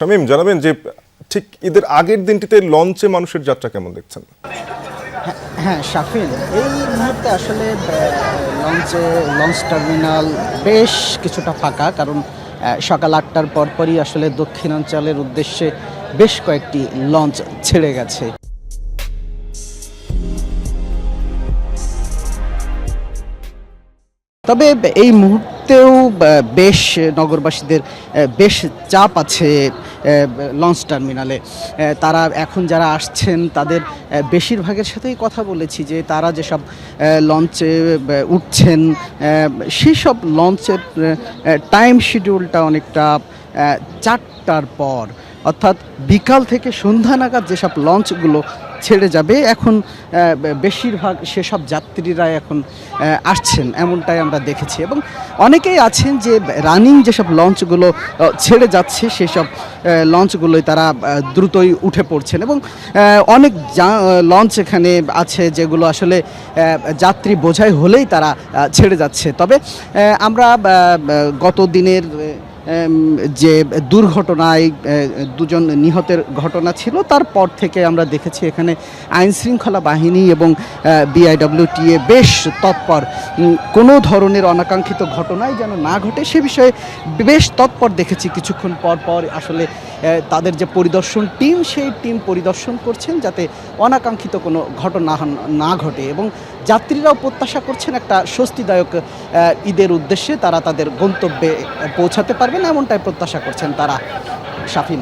শামীম, জানাবেন যে ঠিক ঈদের আগের দিনটিতে লঞ্চে মানুষের যাত্রা কেমন দেখছেন? হ্যাঁ শাফিন, এই মুহূর্তে আসলে লঞ্চ টার্মিনাল বেশ কিছুটা ফাঁকা, কারণ সকাল ৮টার পরপরই আসলে দক্ষিণাঞ্চলের উদ্দেশ্যে বেশ কয়েকটি লঞ্চ ছেড়ে গেছে। তবে এই মুহূর্তেও বেশ নগরবাসীদের বেশ চাপ আছে লঞ্চ টার্মিনালে। তারা এখন যারা আসছেন তাদের বেশিরভাগের সাথেই কথা বলেছি যে তারা যেসব লঞ্চে উঠছেন সেই সব লঞ্চের টাইম শিডিউলটা অনেকটা ৪টার পর, অর্থাৎ বিকাল থেকে সন্ধ্যা নাগাদ যেসব লঞ্চগুলো ছেড়ে যাবে এখন বেশিরভাগ সেসব যাত্রীরা এখন আসছেন, এমনটাই আমরা দেখেছি। এবং অনেকেই আছেন যে রানিং যেসব লঞ্চগুলো ছেড়ে যাচ্ছে সেসব লঞ্চগুলোই তারা দ্রুতই উঠে পড়ছেন। এবং অনেক লঞ্চ এখানে আছে যেগুলো আসলে যাত্রী বোঝাই হলেই তারা ছেড়ে যাচ্ছে। তবে আমরা গত দিনের যে দুর্ঘটনায় দুজন নিহতের ঘটনা ছিল তারপর থেকে আমরা দেখেছি এখানে আইনশৃঙ্খলা বাহিনী এবং বিআইডব্লিউটিএ বেশ তৎপর, কোনো ধরনের অনাকাঙ্ক্ষিত ঘটনাই যেন না ঘটে সে বিষয়ে বেশ তৎপর দেখেছি। কিছুক্ষণ পর পর আসলে তাদের যে পরিদর্শন টিম, সেই টিম পরিদর্শন করছেন যাতে অনাকাঙ্ক্ষিত কোনো ঘটনা না ঘটে। এবং যাত্রীরাও প্রত্যাশা করছেন একটা স্বস্তিদায়ক ঈদের উদ্দেশ্যে তারা তাদের গন্তব্যে পৌঁছাতে পারবেন, এমনটাই প্রত্যাশা করছেন তারা। শাফিন।